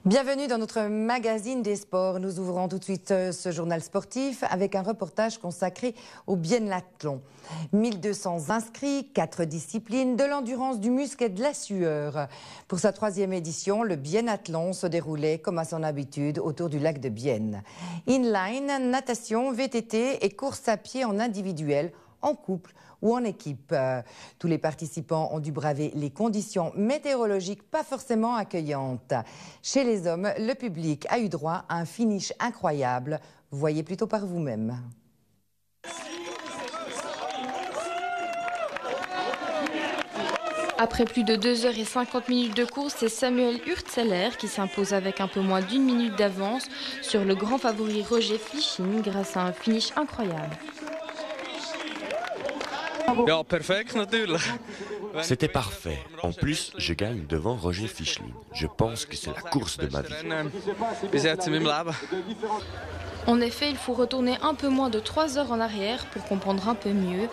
Bienvenue dans notre magazine des sports. Nous ouvrons tout de suite ce journal sportif avec un reportage consacré au biathlon. 1200 inscrits, 4 disciplines, de l'endurance, du muscle et de la sueur. Pour sa 3e édition, le biathlon se déroulait comme à son habitude autour du lac de Bienne. Inline, natation, VTT et course à pied en individuel, en couple ou en équipe. Tous les participants ont dû braver les conditions météorologiques pas forcément accueillantes. Chez les hommes, le public a eu droit à un finish incroyable. Voyez plutôt par vous-même. Après plus de 2h50 de course, c'est Samuel Hurtzeler qui s'impose avec un peu moins d'1 minute d'avance sur le grand favori Roger Flisching grâce à un finish incroyable. C'était parfait. En plus, je gagne devant Roger Flisching. Je pense que c'est la course de ma vie. En effet, il faut retourner un peu moins de 3 heures en arrière pour comprendre un peu mieux.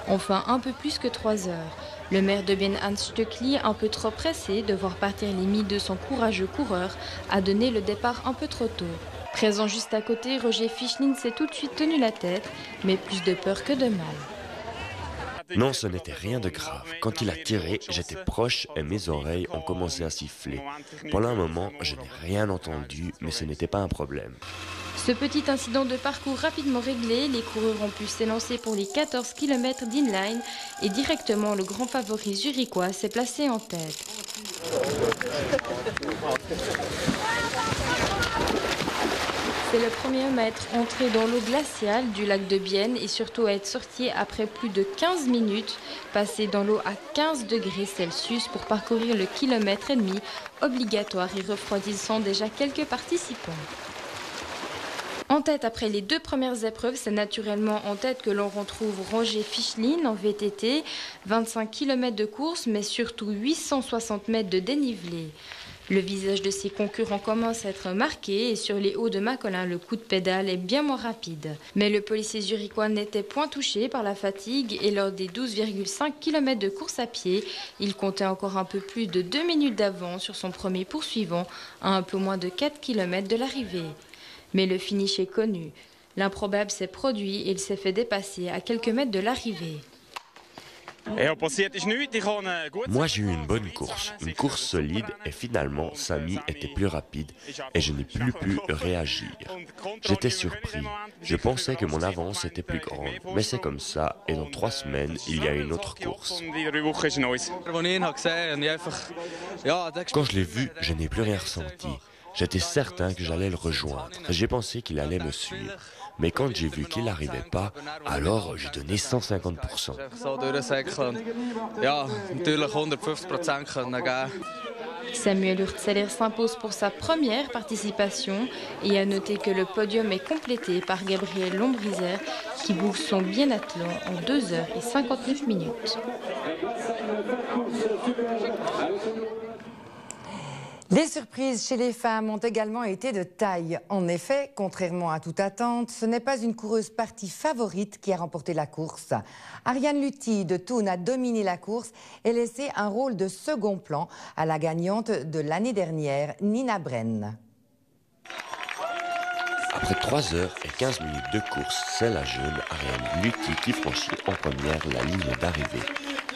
Enfin, un peu plus que 3 heures. Le maire de Bienne, Hans Stöckli, un peu trop pressé de voir partir les 1200 courageux coureurs, a donné le départ un peu trop tôt. Présent juste à côté, Roger Flisching s'est tout de suite tenu la tête, mais plus de peur que de mal. Non, ce n'était rien de grave. Quand il a tiré, j'étais proche et mes oreilles ont commencé à siffler. Pendant un moment, je n'ai rien entendu, mais ce n'était pas un problème. Ce petit incident de parcours rapidement réglé, les coureurs ont pu s'élancer pour les 14 km d'inline et directement le grand favori zurichois s'est placé en tête. C'est le premier maître entré dans l'eau glaciale du lac de Bienne et surtout à être sorti après plus de 15 minutes, passé dans l'eau à 15 degrés Celsius pour parcourir le kilomètre et demi obligatoire et refroidissant déjà quelques participants. En tête après les 2 premières épreuves, c'est naturellement en tête que l'on retrouve Roger Flisching en VTT, 25 km de course mais surtout 860 mètres de dénivelé. Le visage de ses concurrents commence à être marqué et sur les hauts de Macolin, le coup de pédale est bien moins rapide. Mais le policier zurichois n'était point touché par la fatigue et lors des 12,5 km de course à pied, il comptait encore un peu plus de 2 minutes d'avance sur son premier poursuivant à un peu moins de 4 km de l'arrivée. Mais le finish est connu. L'improbable s'est produit et il s'est fait dépasser à quelques mètres de l'arrivée. Moi, j'ai eu une bonne une course solide et finalement, Samy était plus rapide et je n'ai plus pu réagir. J'étais surpris. Je pensais que mon avance était plus grande, mais c'est comme ça et dans 3 semaines, il y a une autre course. Quand je l'ai vu, je n'ai plus rien ressenti. J'étais certain que j'allais le rejoindre. J'ai pensé qu'il allait me suivre. Mais quand j'ai vu qu'il n'arrivait pas, alors j'ai donné 150%. Samuel Hurtzeler s'impose pour sa première participation et a noté que le podium est complété par Gabriel Lombrizer qui boucle son biathlon en 2h59. Les surprises chez les femmes ont également été de taille. En effet, contrairement à toute attente, ce n'est pas une coureuse partie favorite qui a remporté la course. Ariane Luthi de Thun a dominé la course et laissé un rôle de second plan à la gagnante de l'année dernière, Nina Brenn. Après 3h15 de course, c'est la jeune Ariane Luthi qui franchit en première la ligne d'arrivée,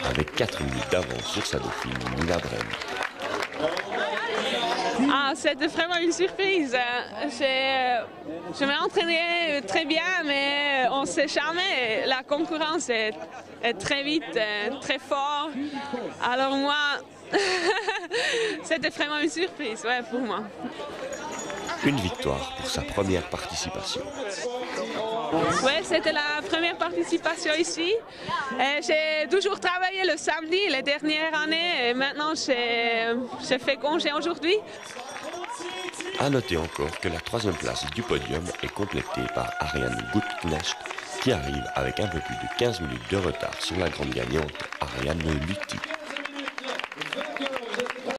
avec 4 minutes d'avance sur sa dauphine Nina Brenn. Ah, c'était vraiment une surprise. Je m'ai entraîné très bien, mais on ne sait jamais. La concurrence est très vite, très fort. Alors moi, c'était vraiment une surprise pour moi. Une victoire pour sa première participation. Oui, c'était la première participation ici. J'ai toujours travaillé le samedi les dernières années et maintenant j'ai fait congé aujourd'hui. À noter encore que la 3e place du podium est complétée par Ariane Gutknecht qui arrive avec un peu plus de 15 minutes de retard sur la grande gagnante Ariane Luthi.